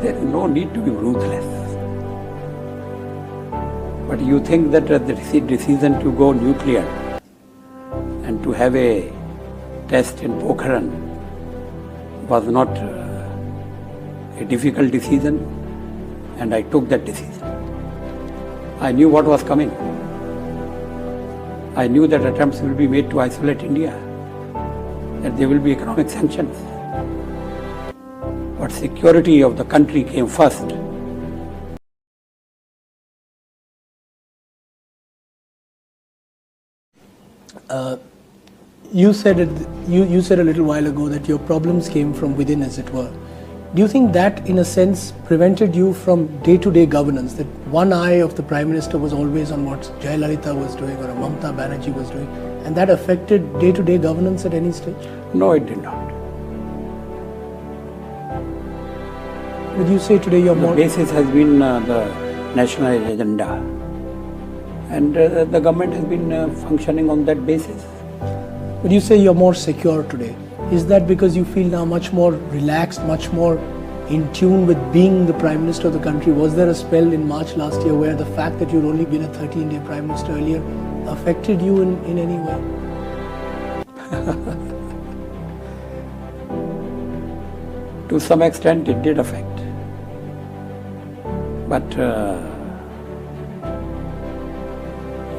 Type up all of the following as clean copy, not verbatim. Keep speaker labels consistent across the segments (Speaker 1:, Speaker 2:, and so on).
Speaker 1: There is no need to be ruthless. But you think that the decision to go nuclear and to have a test in Pokhran was not a difficult decision, and I took that decision. I knew what was coming. I knew that attempts will be made to isolate India, that there will be economic sanctions. But security of the country came first.
Speaker 2: You said a little while ago that your problems came from within, as it were. Do you think that, in a sense, prevented you from day-to-day governance? That one eye of the Prime Minister was always on what Jayalalitha was doing or Mamata Banerjee was doing, and that affected day-to-day governance at any stage?
Speaker 1: No, it did not.
Speaker 2: Would you say today you're more...
Speaker 1: The basis has been the national agenda, and the government has been functioning on that basis.
Speaker 2: Would you say you're more secure today? Is that because you feel now much more relaxed, much more in tune with being the Prime Minister of the country? Was there a spell in March last year where the fact that you'd only been a 13-day Prime Minister earlier affected you in any way?
Speaker 1: To some extent it did affect. But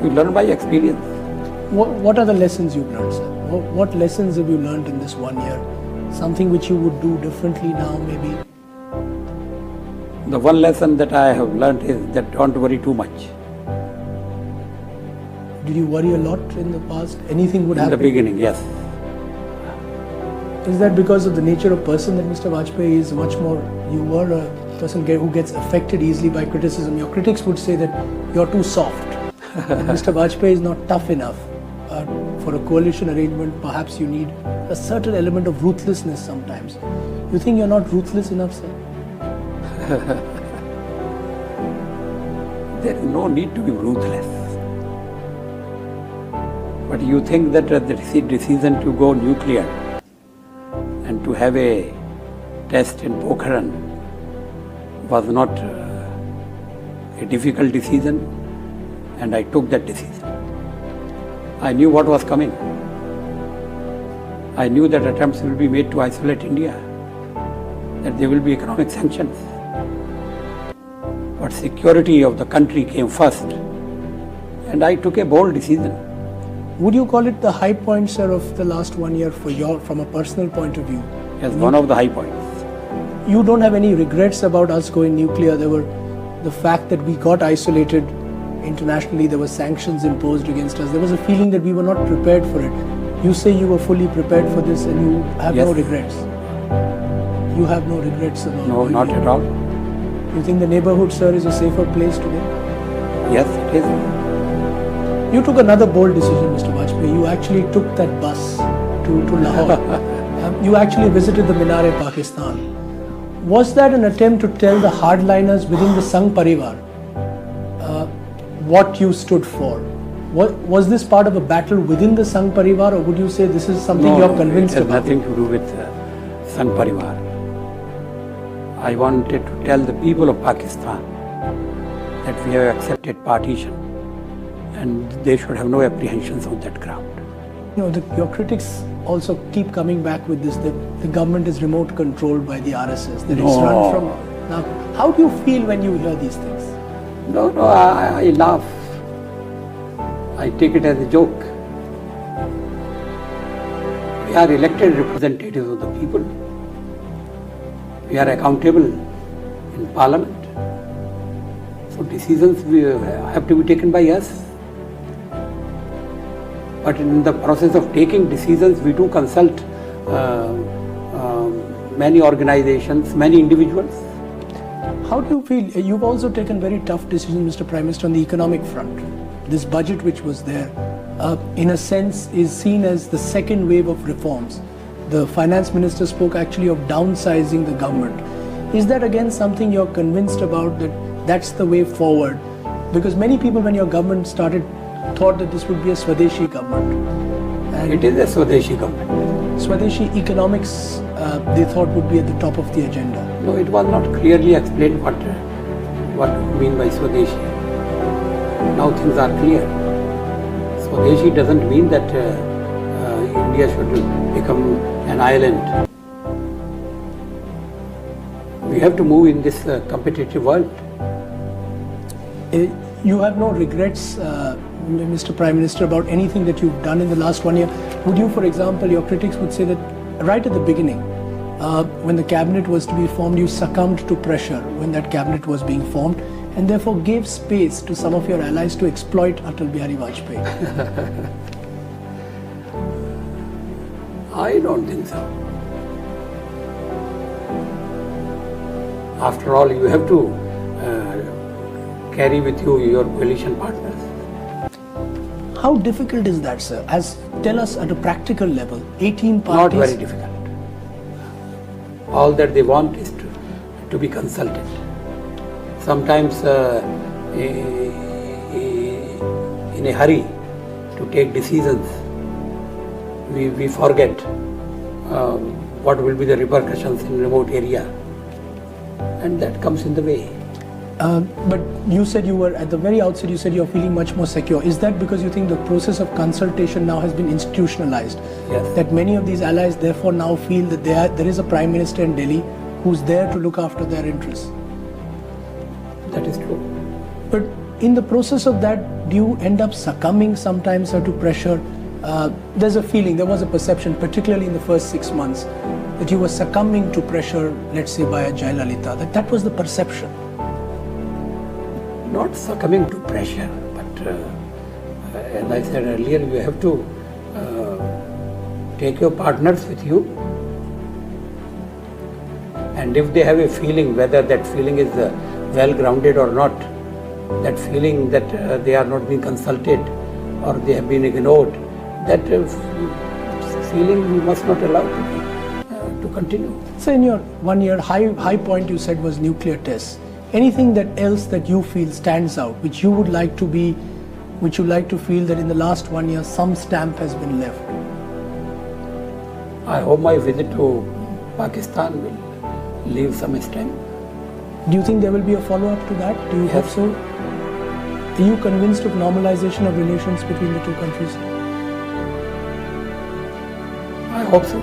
Speaker 1: you learn by experience.
Speaker 2: What are the lessons you've learned, sir? What lessons have you learned in this 1 year? Something which you would do differently now, maybe?
Speaker 1: The one lesson that I have learned is that don't worry too much.
Speaker 2: Did you worry a lot in the past? Anything would happen?
Speaker 1: In the beginning, yes.
Speaker 2: Is that because of the nature of person that Mr. Vajpayee is much more... You were a person who gets affected easily by criticism. Your critics would say that you're too soft. Mr. Vajpayee is not tough enough. For a coalition arrangement, perhaps you need a certain element of ruthlessness sometimes. You think you're not ruthless enough, sir?
Speaker 1: There is no need to be ruthless. But you think that the decision to go nuclear and to have a test in Pokhran was not a difficult decision, and I took that decision. I knew what was coming. I knew that attempts will be made to isolate India, that there will be economic sanctions. But security of the country came first, and I took a bold decision.
Speaker 2: Would you call it the high point, sir, of the last 1 year from a personal point of view?
Speaker 1: Yes, one of the high points.
Speaker 2: You don't have any regrets about us going nuclear? There were the fact that we got isolated internationally, there were sanctions imposed against us. There was a feeling that we were not prepared for it. You say you were fully prepared for this and you have no regrets. You have no regrets about it?
Speaker 1: No, not at all.
Speaker 2: You think the neighborhood, sir, is a safer place today?
Speaker 1: Yes, it is.
Speaker 2: You took another bold decision, Mr. Vajpayee. You actually took that bus to Lahore. You actually visited the Minar-e-Pakistan. Was that an attempt to tell the hardliners within the Sangh Parivar what you stood for? Was this part of a battle within the Sangh Parivar, or would you say this is something you're convinced about?
Speaker 1: No, it has nothing to do with Sangh Parivar. I wanted to tell the people of Pakistan that we have accepted partition and they should have no apprehensions on that ground.
Speaker 2: You know, your critics also keep coming back with this, that the government is remote controlled by the RSS, that it's run from... Now, how do you feel when you hear these things?
Speaker 1: No, I laugh. I take it as a joke. We are elected representatives of the people. We are accountable in Parliament. So decisions have to be taken by us. But in the process of taking decisions, we do consult many organizations, many individuals.
Speaker 2: How do you feel? You've also taken very tough decisions, Mr. Prime Minister, on the economic front. This budget which was there, in a sense, is seen as the second wave of reforms. The finance minister spoke actually of downsizing the government. Is that again something you're convinced about, that that's the way forward? Because many people, when your government started, thought that this would be a Swadeshi government.
Speaker 1: And it is a Swadeshi government.
Speaker 2: Swadeshi economics they thought would be at the top of the agenda?
Speaker 1: No, it was not clearly explained what you mean by Swadeshi. Now things are clear. Swadeshi doesn't mean that India should become an island. We have to move in this competitive world.
Speaker 2: You have no regrets, Mr. Prime Minister, about anything that you've done in the last 1 year? Would you, for example, your critics would say that right at the beginning, when the cabinet was to be formed, you succumbed to pressure when that cabinet was being formed, and therefore gave space to some of your allies to exploit Atal Bihari Vajpayee.
Speaker 1: I don't think so. After all, you have to carry with you your coalition partners.
Speaker 2: How difficult is that, sir? Tell us at a practical level, 18 parties...
Speaker 1: Not very difficult. All that they want is to be consulted. Sometimes in a hurry to take decisions, we forget what will be the repercussions in remote area, and that comes in the way.
Speaker 2: But you said you were, at the very outset, you said you're feeling much more secure. Is that because you think the process of consultation now has been institutionalized?
Speaker 1: Yes.
Speaker 2: That many of these allies therefore now feel that there is a Prime Minister in Delhi who's there to look after their interests?
Speaker 1: That is true.
Speaker 2: But in the process of that, do you end up succumbing sometimes to pressure? There's a feeling, there was a perception, particularly in the first 6 months, that you were succumbing to pressure, let's say by a Jayalalitha, that was the perception.
Speaker 1: Not succumbing to pressure, but as I said earlier, you have to take your partners with you, and if they have a feeling, whether that feeling is well grounded or not, that feeling that they are not being consulted or they have been ignored, that feeling you must not allow to continue.
Speaker 2: So in your 1 year high point you said was nuclear tests. Anything else that you feel stands out, which you would like to feel that in the last 1 year some stamp has been left?
Speaker 1: I hope my visit to Pakistan will leave some stamp.
Speaker 2: Do you think there will be a follow-up to that? Do you hope so? Are you convinced of normalization of relations between the two countries?
Speaker 1: I hope so.